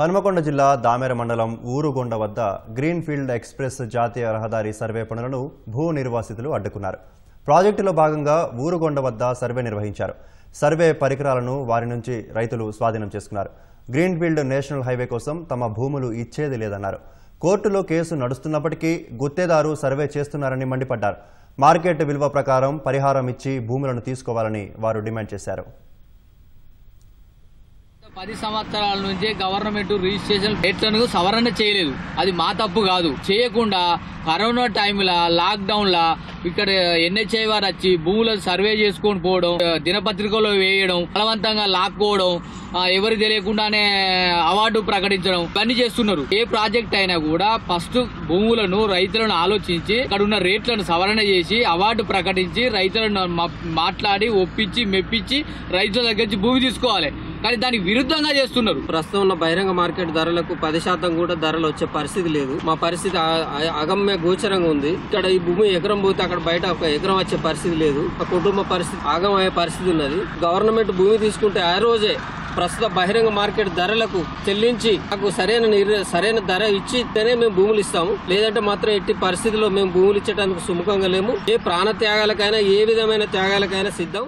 హనుమకొండ జిల్లా దామెర మండలం ఊరుగొండ వద్ద గ్రీన్ ఫీల్డ్ ఎక్స్ప్రెస్ జాతీయ రహదారి సర్వే పనులను భూ నిర్వాసితులు అడ్డుకున్నారు. ప్రాజెక్టులో భాగంగా ఊరుగొండ వద్ద సర్వే నిర్వహించారు. సర్వే పరికరాలను వారి నుంచి రైతులు స్వాధీనం చేసుకున్నారు. గ్రీన్ ఫీల్డ్ నేషనల్ హైవే కోసం తమ భూములు ఇచ్చేది లేదన్నారు. కోర్టులో కేసు నడుస్తున్నప్పటికీ గుత్తేదారు సర్వే చేస్తున్నారని మండిపడ్డారు. మార్కెట్ విలువ ప్రకారం పరిహారం ఇచ్చి భూములను తీసుకోవాలని వారు డిమాండ్ చేశారు. 10 సంవత్సరాల నుంచి గవర్నమెంట్ రిజిస్ట్రేషన్ రేట్లను సవరణ చేయలేదు. అది మా తప్పు కాదు. చేయకుండా కరోనా టైంలో లాక్డౌన్ లా ఇక్కడ ఎన్హెచ్ఐ వారు వచ్చి భూములను సర్వే చేసుకొని పోవడం, దినపత్రికలో వేయడం, బలవంతంగా లాక్కోవడం, ఎవరు తెలియకుండానే అవార్డు ప్రకటించడం ఇవన్నీ చేస్తున్నారు. ఏ ప్రాజెక్ట్ అయినా కూడా ఫస్ట్ భూములను రైతులను ఆలోచించి అక్కడ ఉన్న రేట్లను సవరణ చేసి అవార్డు ప్రకటించి రైతులను మాట్లాడి ఒప్పించి మెప్పించి రైతుల దగ్గర నుంచి భూమి తీసుకోవాలి. కానీ దానికి విరుద్ధంగా చేస్తున్నారు. ప్రస్తుతం ఉన్న బహిరంగ మార్కెట్ ధరలకు 10% కూడా ధరలు వచ్చే పరిస్థితి లేదు. మా పరిస్థితి అగమ్య గోచరంగా ఉంది. ఇక్కడ ఈ భూమి ఎకరం పోతే అక్కడ బయట ఒక ఎకరం వచ్చే పరిస్థితి లేదు. ఆ కుటుంబ పరిస్థితి ఆగమయ్యే పరిస్థితి ఉన్నది. గవర్నమెంట్ భూమి తీసుకుంటే ఆ రోజే ప్రస్తుత బహిరంగ మార్కెట్ ధరలకు చెల్లించి నాకు సరైన ధర ఇచ్చితేనే మేము భూములు ఇస్తాము. లేదంటే మాత్రం ఎట్టి పరిస్థితిలో మేము భూములు ఇచ్చడానికి సుముఖంగా లేము. ఏ ప్రాణ త్యాగాలకైనా ఏ విధమైన త్యాగాలకైనా సిద్ధం.